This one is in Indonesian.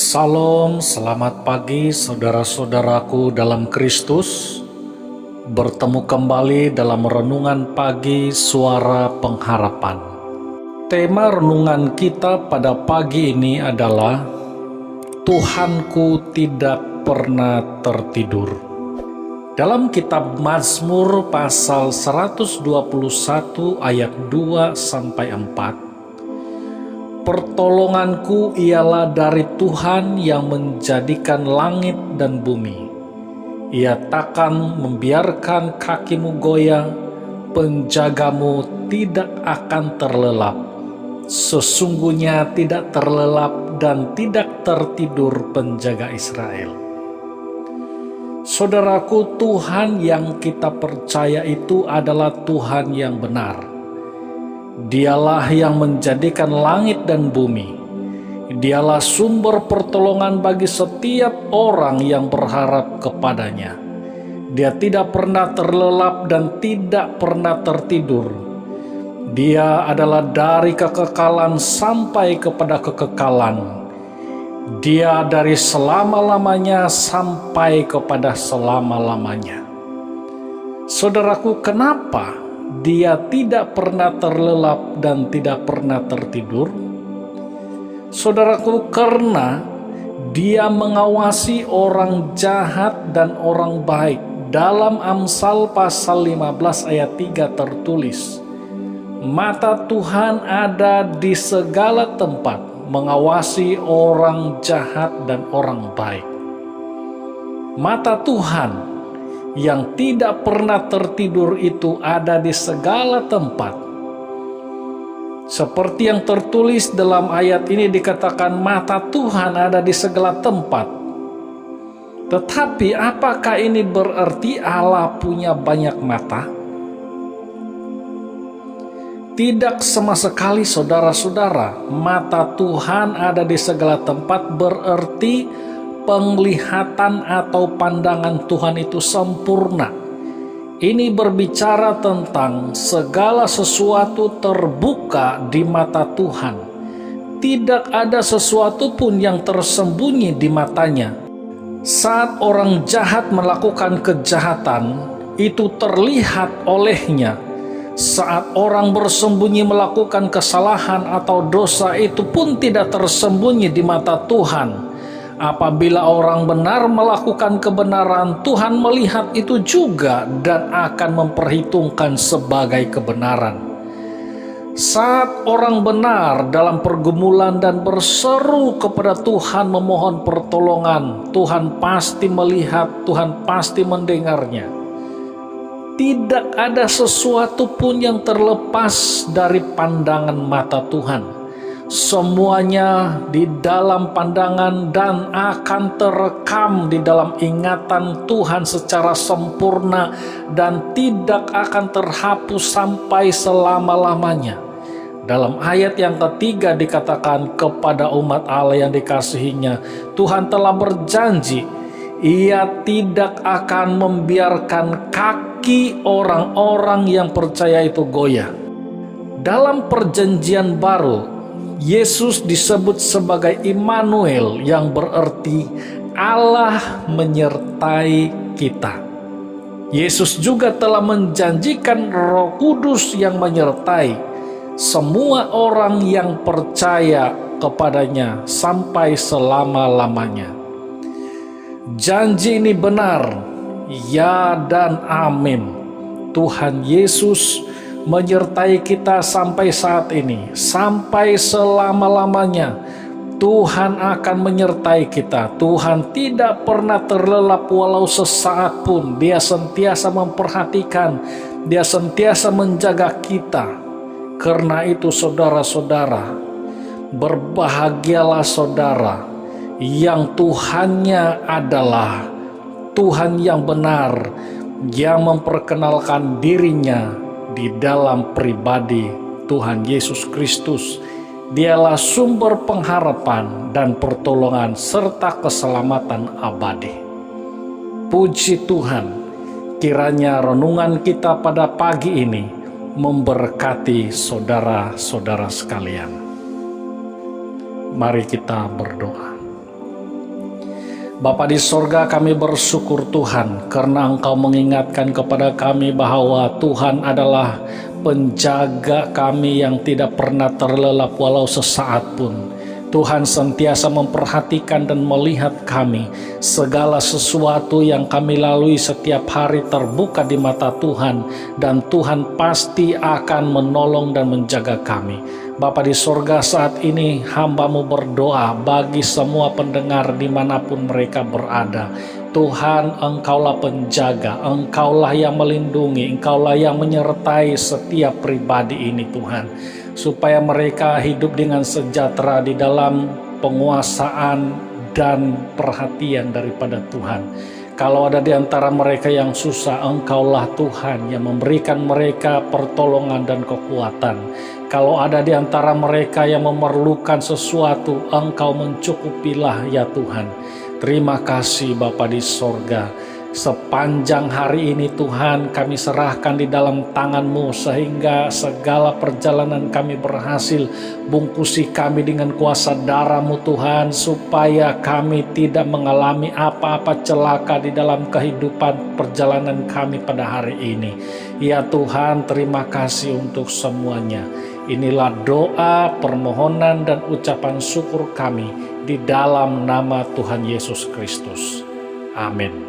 Salam, selamat pagi saudara-saudaraku dalam Kristus. Bertemu kembali dalam renungan pagi Suara Pengharapan. Tema renungan kita pada pagi ini adalah Tuhanku tidak pernah tertidur. Dalam kitab Mazmur pasal 121 ayat 2-4, pertolonganku ialah dari Tuhan yang menjadikan langit dan bumi. Ia takkan membiarkan kakimu goyah, penjagamu tidak akan terlelap. Sesungguhnya tidak terlelap dan tidak tertidur penjaga Israel. Saudaraku, Tuhan yang kita percaya itu adalah Tuhan yang benar. Dialah yang menjadikan langit dan bumi. Dialah sumber pertolongan bagi setiap orang yang berharap kepadanya. Dia tidak pernah terlelap dan tidak pernah tertidur. Dia adalah dari kekekalan sampai kepada kekekalan. Dia dari selama-lamanya sampai kepada selama-lamanya. Saudaraku, kenapa Dia tidak pernah terlelap dan tidak pernah tertidur? Saudaraku, karena Dia mengawasi orang jahat dan orang baik. Dalam Amsal pasal 15 ayat 3 tertulis, mata Tuhan ada di segala tempat, mengawasi orang jahat dan orang baik. Mata Tuhan yang tidak pernah tertidur itu ada di segala tempat. Seperti yang tertulis dalam ayat ini dikatakan mata Tuhan ada di segala tempat. Tetapi apakah ini berarti Allah punya banyak mata? Tidak sama sekali, saudara-saudara. Mata Tuhan ada di segala tempat berarti penglihatan atau pandangan Tuhan itu sempurna. Ini berbicara tentang segala sesuatu terbuka di mata Tuhan. Tidak ada sesuatu pun yang tersembunyi di matanya. Saat orang jahat melakukan kejahatan, itu terlihat olehnya. Saat orang bersembunyi melakukan kesalahan atau dosa, itu pun tidak tersembunyi di mata Tuhan. Apabila orang benar melakukan kebenaran, Tuhan melihat itu juga dan akan memperhitungkan sebagai kebenaran. Saat orang benar dalam pergumulan dan berseru kepada Tuhan memohon pertolongan, Tuhan pasti melihat, Tuhan pasti mendengarnya. Tidak ada sesuatu pun yang terlepas dari pandangan mata Tuhan. Semuanya di dalam pandangan dan akan terekam di dalam ingatan Tuhan secara sempurna dan tidak akan terhapus sampai selama-lamanya. Dalam ayat yang ketiga dikatakan kepada umat Allah yang dikasihinya, Tuhan telah berjanji, Ia tidak akan membiarkan kaki orang-orang yang percaya itu goyah. Dalam perjanjian baru, Yesus disebut sebagai Immanuel yang berarti Allah menyertai kita. Yesus juga telah menjanjikan Roh Kudus yang menyertai semua orang yang percaya kepadanya sampai selama-lamanya. Janji ini benar, ya dan amin. Tuhan Yesus menyertai kita sampai saat ini, sampai selama-lamanya. Tuhan akan menyertai kita. Tuhan tidak pernah terlelap walau sesaat pun. Dia sentiasa memperhatikan, Dia sentiasa menjaga kita. Karena itu saudara-saudara, berbahagialah saudara yang Tuhannya adalah Tuhan yang benar, yang memperkenalkan dirinya di dalam pribadi Tuhan Yesus Kristus. Dialah sumber pengharapan dan pertolongan serta keselamatan abadi. Puji Tuhan, kiranya renungan kita pada pagi ini memberkati saudara-saudara sekalian. Mari kita berdoa. Bapa di sorga, kami bersyukur Tuhan karena Engkau mengingatkan kepada kami bahwa Tuhan adalah penjaga kami yang tidak pernah terlelap walau sesaat pun. Tuhan sentiasa memperhatikan dan melihat kami. Segala sesuatu yang kami lalui setiap hari terbuka di mata Tuhan, dan Tuhan pasti akan menolong dan menjaga kami. Bapa di sorga, saat ini hamba-Mu berdoa bagi semua pendengar dimanapun mereka berada. Tuhan, Engkaulah penjaga, Engkaulah yang melindungi, Engkaulah yang menyertai setiap pribadi ini Tuhan, supaya mereka hidup dengan sejahtera di dalam penguasaan dan perhatian daripada Tuhan. Kalau ada di antara mereka yang susah, Engkaulah Tuhan yang memberikan mereka pertolongan dan kekuatan. Kalau ada di antara mereka yang memerlukan sesuatu, Engkau mencukupilah ya Tuhan. Terima kasih Bapa di sorga. Sepanjang hari ini Tuhan, kami serahkan di dalam tangan-Mu sehingga segala perjalanan kami berhasil. Bungkusi kami dengan kuasa darah-Mu Tuhan, supaya kami tidak mengalami apa-apa celaka di dalam kehidupan perjalanan kami pada hari ini. Ya Tuhan, terima kasih untuk semuanya. Inilah doa, permohonan, dan ucapan syukur kami di dalam nama Tuhan Yesus Kristus. Amin.